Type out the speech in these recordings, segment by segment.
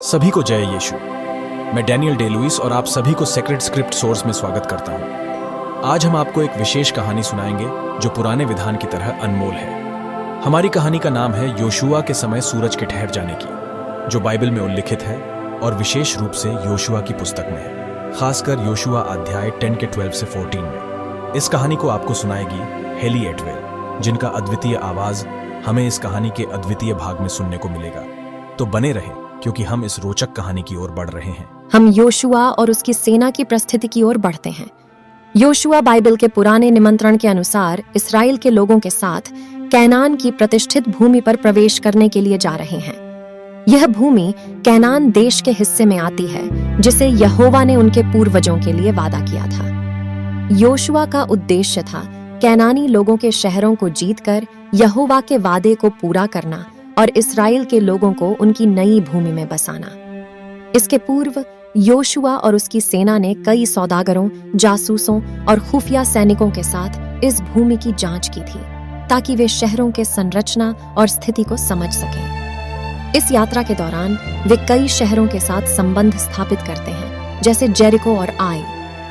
सभी को जय यीशु। मैं डैनियल डे लुइस और आप सभी को सेक्रेड स्क्रिप्ट सोर्स में स्वागत करता हूं। आज हम आपको एक विशेष कहानी सुनाएंगे जो पुराने विधान की तरह अनमोल है। हमारी कहानी का नाम है योशुआ के समय सूरज के ठहर जाने की, जो बाइबल में उल्लिखित है और विशेष रूप से योशुआ की पुस्तक में है, खासकर योशुआ अध्याय 10 के 12 से 14 में। इस कहानी को आपको सुनाएगी हेली एटवेल, जिनका अद्वितीय आवाज हमें इस कहानी के अद्वितीय भाग में सुनने को मिलेगा। तो बने रहें, क्योंकि हम इस रोचक कहानी की ओर बढ़ रहे हैं। हम योशुआ और उसकी सेना की प्रस्थिति की ओर बढ़ते हैं। योशुआ बाइबल के पुराने निमंत्रण के अनुसार इस्राएल के लोगों के साथ कैनान की प्रतिष्ठित भूमि पर प्रवेश करने के लिए जा रहे हैं। यह भूमि कैनान देश के हिस्से में आती है, जिसे यहोवा ने उनके पूर्वजों के लिए वादा किया था। योशुआ का उद्देश्य था कैनानी लोगों के शहरों को जीतकर यहोवा के वादे को पूरा करना और इस्राएल के लोगों को उनकी नई भूमि में बसाना। इसके पूर्व योशुआ और उसकी सेना ने कई सौदागरों, जासूसों और खुफिया सैनिकों के साथ इस भूमि की जांच की थी, ताकि वे शहरों के संरचना और स्थिति को समझ सकें। इस यात्रा के दौरान वे कई शहरों के साथ संबंध स्थापित करते हैं, जैसे जेरिको और आई,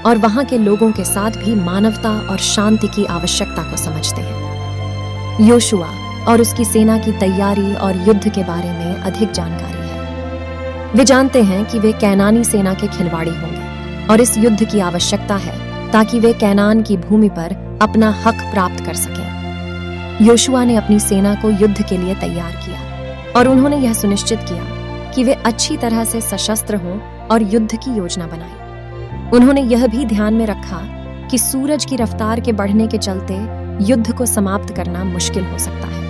और वहां के लोगों के साथ भी मानवता और शांति की आवश्यकता को समझते हैं। योशुआ और उसकी सेना की तैयारी और युद्ध के बारे में अधिक जानकारी है। वे जानते हैं कि वे कैनानी सेना के खिलवाड़ी होंगे और इस युद्ध की आवश्यकता है ताकि वे कैनान की भूमि पर अपना हक प्राप्त कर सकें। योशुआ ने अपनी सेना को युद्ध के लिए तैयार किया और उन्होंने यह सुनिश्चित किया कि वे अच्छी तरह से सशस्त्र हों और युद्ध की योजना बनाई। उन्होंने यह भी ध्यान में रखा कि सूरज की रफ्तार के बढ़ने के चलते युद्ध को समाप्त करना मुश्किल हो सकता है।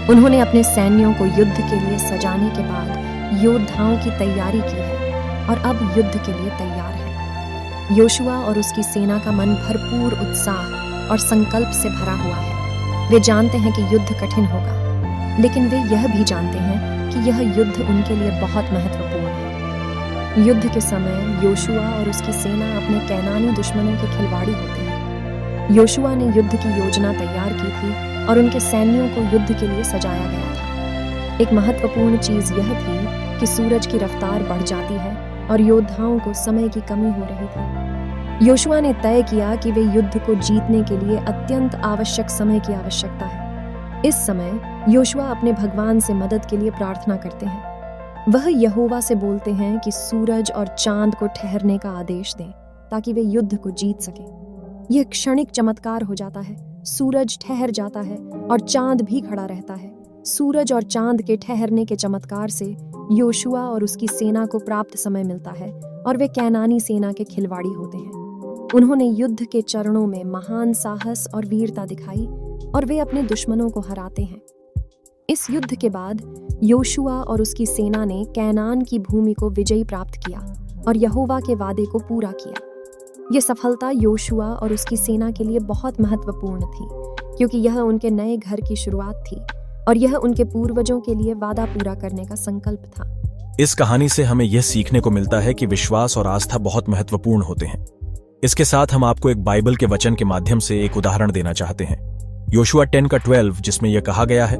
उन्होंने अपने सैन्यों को युद्ध के लिए सजाने के बाद योद्धाओं की तैयारी की है और अब युद्ध के लिए तैयार है। योशुआ और उसकी सेना का मन भरपूर उत्साह और संकल्प से भरा हुआ है। वे जानते हैं कि युद्ध कठिन होगा, लेकिन वे यह भी जानते हैं कि यह युद्ध उनके लिए बहुत महत्वपूर्ण है। युद्ध के समय योशुआ और उसकी सेना अपने कैनानी दुश्मनों के खिलवाड़ी होते हैं। योशुआ ने युद्ध की योजना तैयार की थी और उनके सैन्यों को युद्ध के लिए सजाया गया था। एक महत्वपूर्ण चीज यह थी कि सूरज की रफ्तार बढ़ जाती है और योद्धाओं को समय की कमी हो रही थी। योशुआ ने तय किया कि वे युद्ध को जीतने के लिए अत्यंत आवश्यक समय की आवश्यकता है। इस समय योशुआ अपने भगवान से मदद के लिए प्रार्थना करते हैं। वह यहोवा से बोलते हैं कि सूरज और चांद को ठहरने का आदेश दें ताकि वे युद्ध को जीत सकें। यह क्षणिक चमत्कार हो जाता है। सूरज ठहर जाता है और चांद भी खड़ा रहता है। सूरज और चांद के ठहरने के चमत्कार से योशुआ और उसकी सेना को प्राप्त समय मिलता है और वे कैनानी सेना के खिलवाड़ी होते हैं। उन्होंने युद्ध के चरणों में महान साहस और वीरता दिखाई और वे अपने दुश्मनों को हराते हैं। इस युद्ध के बाद योशुआ और उसकी सेना ने कैनान की भूमि को विजयी प्राप्त किया और यहोवा के वादे को पूरा किया। यह सफलता योशुआ और उसकी सेना के लिए बहुत महत्वपूर्ण थी, क्योंकि यह उनके नए घर की शुरुआत थी और यह उनके पूर्वजों के लिए वादा पूरा करने का संकल्प था। इस कहानी से हमें यह सीखने को मिलता है कि विश्वास और आस्था बहुत महत्वपूर्ण होते हैं। इसके साथ हम आपको एक बाइबल के वचन के माध्यम से एक उदाहरण देना चाहते हैं। योशुआ 10 का 12, जिसमें यह कहा गया है,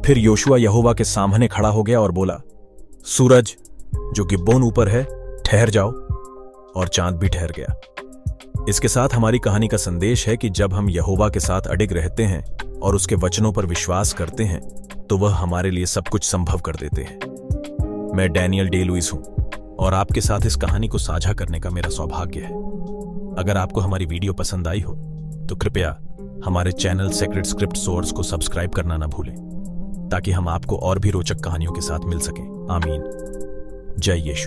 फिर योशुआ यहोवा के सामने खड़ा हो गया और बोला, सूरज जो गिब्बोन ऊपर है ठहर जाओ, और चांद भी ठहर गया। इसके साथ हमारी कहानी का संदेश है कि जब हम यहोवा के साथ अडिग रहते हैं और उसके वचनों पर विश्वास करते हैं, तो वह हमारे लिए सब कुछ संभव कर देते हैं। मैं डैनियल डे लुइस हूं और आपके साथ इस कहानी को साझा करने का मेरा सौभाग्य है। अगर आपको हमारी वीडियो पसंद आई हो तो कृपया हमारे चैनल सेक्रेड स्क्रिप्ट सोर्स को सब्सक्राइब करना ना भूलें, ताकि हम आपको और भी रोचक कहानियों के साथ मिल सकें। आमीन। जय यीशु।